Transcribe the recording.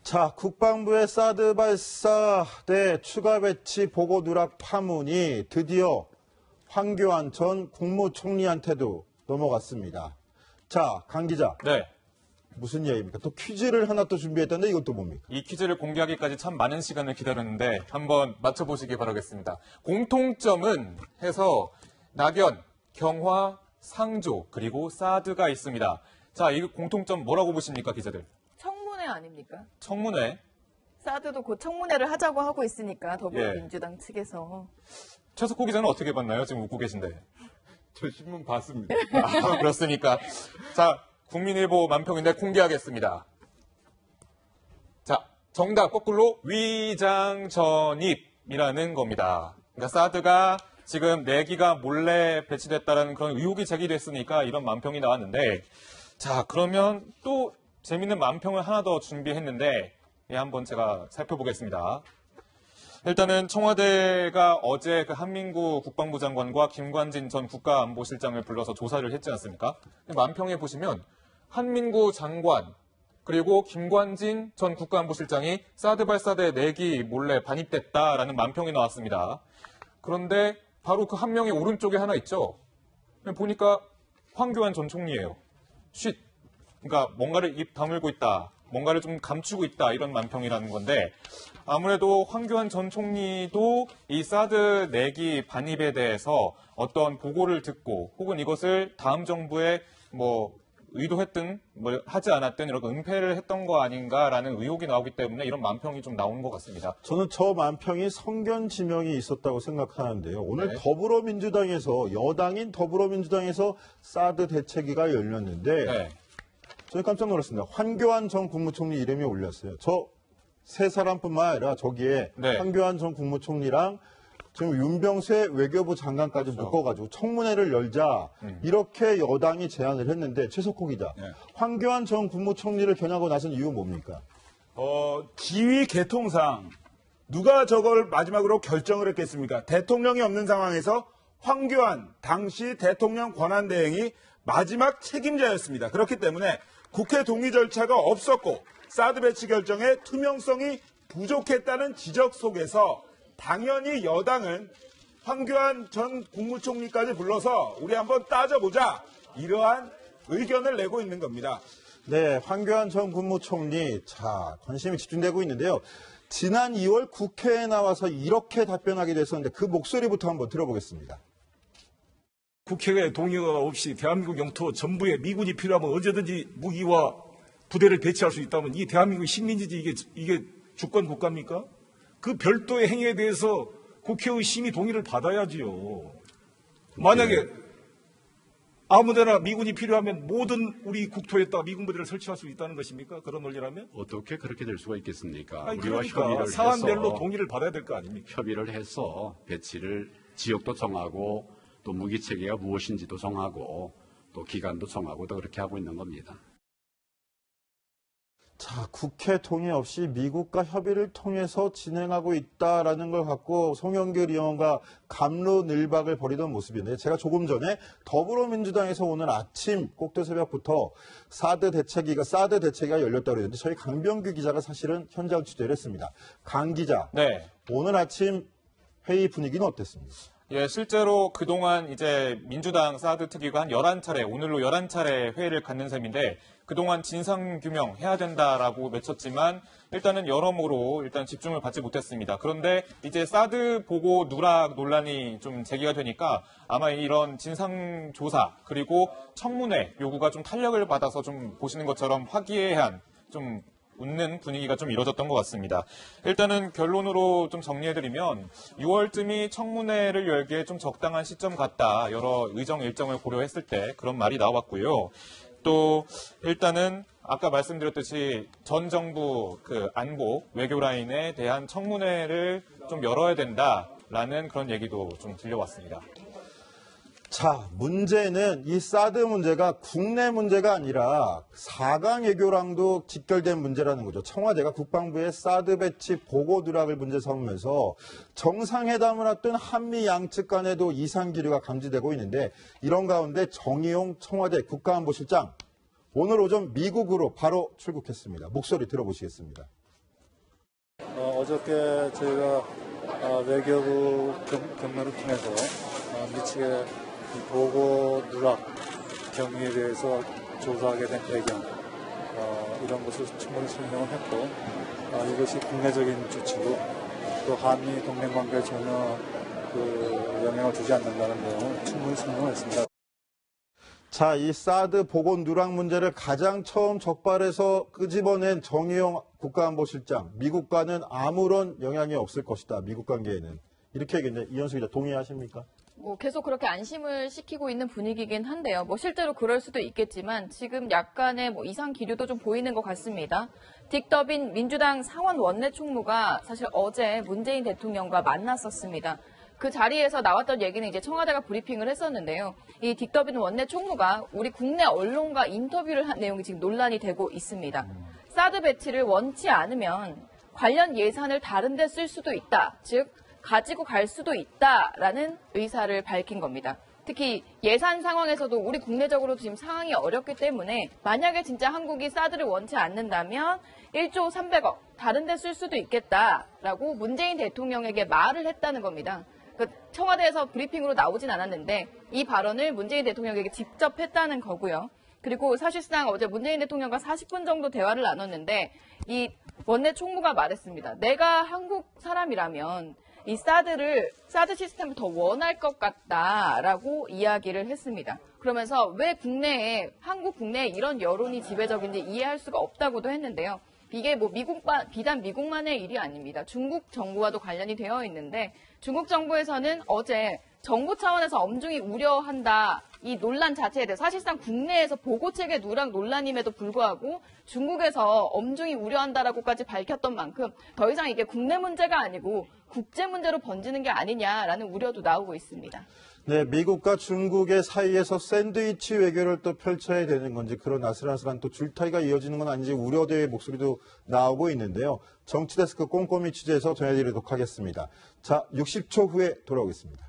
자, 국방부의 사드 발사대 추가 배치 보고 누락 파문이 드디어 황교안 전 국무총리한테도 넘어갔습니다. 자, 강 기자. 네. 무슨 이야기입니까? 또 퀴즈를 하나 또 준비했다는데 이것도 뭡니까? 이 퀴즈를 공개하기까지 참 많은 시간을 기다렸는데 한번 맞춰보시기 바라겠습니다. 공통점은 해서 낙연, 경화, 상조, 그리고 사드가 있습니다. 자, 이 공통점 뭐라고 보십니까, 기자들? 청문회 아닙니까? 청문회. 사드도 곧 청문회를 하자고 하고 있으니까 더불어민주당 측에서. 최석호 기자는 어떻게 봤나요? 지금 웃고 계신데. 저 신문 봤습니다. 아, 그렇습니까? 자, 국민일보 만평인데 공개하겠습니다. 자, 정답 거꾸로 위장전입이라는 겁니다. 그러니까 사드가 지금 4기가 몰래 배치됐다는 그런 의혹이 제기됐으니까 이런 만평이 나왔는데, 자, 그러면 또 재밌는 만평을 하나 더 준비했는데, 한번 제가 살펴보겠습니다. 일단은 청와대가 어제 그 한민구 국방부 장관과 김관진 전 국가안보실장을 불러서 조사를 했지 않습니까? 만평에 보시면 한민구 장관 그리고 김관진 전 국가안보실장이 사드 발사대 4기 몰래 반입됐다라는 만평이 나왔습니다. 그런데 바로 그 한 명이 오른쪽에 하나 있죠. 보니까 황교안 전 총리예요. 쉿. 그러니까 뭔가를 입 다물고 있다. 뭔가를 좀 감추고 있다. 이런 만평이라는 건데 아무래도 황교안 전 총리도 이 사드 4기 반입에 대해서 어떤 보고를 듣고 혹은 이것을 다음 정부에 의도했든 하지 않았든 이렇게 은폐를 했던 거 아닌가라는 의혹이 나오기 때문에 이런 만평이 좀 나온 것 같습니다. 저는 저 만평이 성견 지명이 있었다고 생각하는데요. 오늘 더불어민주당에서 여당인 더불어민주당에서 사드 대책위가 열렸는데 저는 깜짝 놀랐습니다. 황교안 전 국무총리 이름이 올렸어요. 저 세 사람뿐만 아니라 저기에 황교안 전 국무총리랑 지금 윤병세 외교부 장관까지 묶어가지고 청문회를 열자 이렇게 여당이 제안을 했는데 최석호 기자, 황교안 전 국무총리를 겨냥하고 나선 이유 뭡니까? 지휘 계통상 누가 저걸 마지막으로 결정을 했겠습니까? 대통령이 없는 상황에서 황교안 당시 대통령 권한대행이 마지막 책임자였습니다. 그렇기 때문에 국회 동의 절차가 없었고 사드 배치 결정의 투명성이 부족했다는 지적 속에서 당연히 여당은 황교안 전 국무총리까지 불러서 우리 한번 따져보자 이러한 의견을 내고 있는 겁니다. 네, 황교안 전 국무총리 자 관심이 집중되고 있는데요. 지난 2월 국회에 나와서 이렇게 답변하게 됐었는데 그 목소리부터 한번 들어보겠습니다. 국회의 동의가 없이 대한민국 영토 전부에 미군이 필요하면 언제든지 무기와 부대를 배치할 수 있다면 이 대한민국 식민지지 이게 주권 국가입니까? 그 별도의 행위에 대해서 국회의 심의 동의를 받아야지요. 만약에 아무데나 미군이 필요하면 모든 우리 국토에다 미군 부대를 설치할 수 있다는 것입니까? 그런 논리라면? 어떻게 그렇게 될 수가 있겠습니까? 아니, 우리와 그러니까 협의를 사안별로 해서 동의를 받아야 될 거 아닙니까? 협의를 해서 배치를 지역도 정하고 또 무기 체계가 무엇인지도 정하고 또 기간도 정하고 또 그렇게 하고 있는 겁니다. 자, 국회 동의 없이 미국과 협의를 통해서 진행하고 있다라는 걸 갖고 송영길 의원과 갑론을박을 벌이던 모습인데 제가 조금 전에 더불어민주당에서 오늘 아침 꼭두새벽부터 사드 대책위가 열렸다고 그랬는데 저희 강병규 기자가 사실은 현장 취재를 했습니다. 강 기자, 오늘 아침 회의 분위기는 어땠습니까? 예, 실제로 그동안 이제 민주당 사드 특위가 한 11차례, 오늘로 11차례 회의를 갖는 셈인데 그동안 진상규명 해야 된다라고 외쳤지만 일단은 여러모로 일단 집중을 받지 못했습니다. 그런데 이제 사드 보고 누락 논란이 좀 제기가 되니까 아마 이런 진상조사 그리고 청문회 요구가 좀 탄력을 받아서 좀 보시는 것처럼 화기애애한 좀 웃는 분위기가 좀 이뤄졌던 것 같습니다. 일단은 결론으로 좀 정리해드리면 6월쯤이 청문회를 열기에 좀 적당한 시점 같다. 여러 의정 일정을 고려했을 때 그런 말이 나왔고요. 또 일단은 아까 말씀드렸듯이 전 정부 그 안보 외교 라인에 대한 청문회를 좀 열어야 된다라는 그런 얘기도 좀 들려왔습니다. 자, 문제는 이 사드 문제가 국내 문제가 아니라 4강 외교랑도 직결된 문제라는 거죠. 청와대가 국방부의 사드 배치 보고 누락을 문제 삼으면서 정상회담을 앞둔 한미 양측 간에도 이상 기류가 감지되고 있는데 이런 가운데 정의용 청와대 국가안보실장 오늘 오전 미국으로 바로 출국했습니다. 목소리 들어보시겠습니다. 어저께 저희가 외교부 경로를 통해서 미치게 보고 누락 경위에 대해서 조사하게 된 배경 이런 것을 충분히 설명을 했고 이것이 국내적인 조치고 또 한미 동맹 관계에 전혀 영향을 주지 않는다는 내용을 충분히 설명을 했습니다. 자, 이 사드 보건 누락 문제를 가장 처음 적발해서 끄집어낸 정의용 국가안보실장, 미국과는 아무런 영향이 없을 것이다. 미국 관계에는. 이렇게 얘기했는데 이현수 기자 동의하십니까? 계속 그렇게 안심을 시키고 있는 분위기긴 한데요. 실제로 그럴 수도 있겠지만 지금 약간의 이상 기류도 좀 보이는 것 같습니다. 딕더빈 민주당 상원 원내 총무가 사실 어제 문재인 대통령과 만났었습니다. 그 자리에서 나왔던 얘기는 이제 청와대가 브리핑을 했었는데요. 이 딕더빈 원내 총무가 우리 국내 언론과 인터뷰를 한 내용이 지금 논란이 되고 있습니다. 사드 배치를 원치 않으면 관련 예산을 다른 데 쓸 수도 있다. 즉 가지고 갈 수도 있다라는 의사를 밝힌 겁니다. 특히 예산 상황에서도 우리 국내적으로도 지금 상황이 어렵기 때문에 만약에 진짜 한국이 사드를 원치 않는다면 1조 300억 다른 데 쓸 수도 있겠다라고 문재인 대통령에게 말을 했다는 겁니다. 청와대에서 브리핑으로 나오진 않았는데 이 발언을 문재인 대통령에게 직접 했다는 거고요. 그리고 사실상 어제 문재인 대통령과 40분 정도 대화를 나눴는데 이 원내 총무가 말했습니다. 내가 한국 사람이라면 이 사드 시스템을 더 원할 것 같다라고 이야기를 했습니다. 그러면서 왜 한국 국내에 이런 여론이 지배적인지 이해할 수가 없다고도 했는데요. 이게 비단 미국만의 일이 아닙니다. 중국 정부와도 관련이 되어 있는데 중국 정부에서는 어제 정부 차원에서 엄중히 우려한다. 이 논란 자체에 대해서 사실상 국내에서 보고체계 누락 논란임에도 불구하고 중국에서 엄중히 우려한다라고까지 밝혔던 만큼 더 이상 이게 국내 문제가 아니고 국제 문제로 번지는 게 아니냐라는 우려도 나오고 있습니다. 네, 미국과 중국의 사이에서 샌드위치 외교를 또 펼쳐야 되는 건지 그런 아슬아슬한 또 줄타기가 이어지는 건 아닌지 우려대의 목소리도 나오고 있는데요. 정치데스크 꼼꼼히 취재해서 전해드리도록 하겠습니다. 자, 60초 후에 돌아오겠습니다.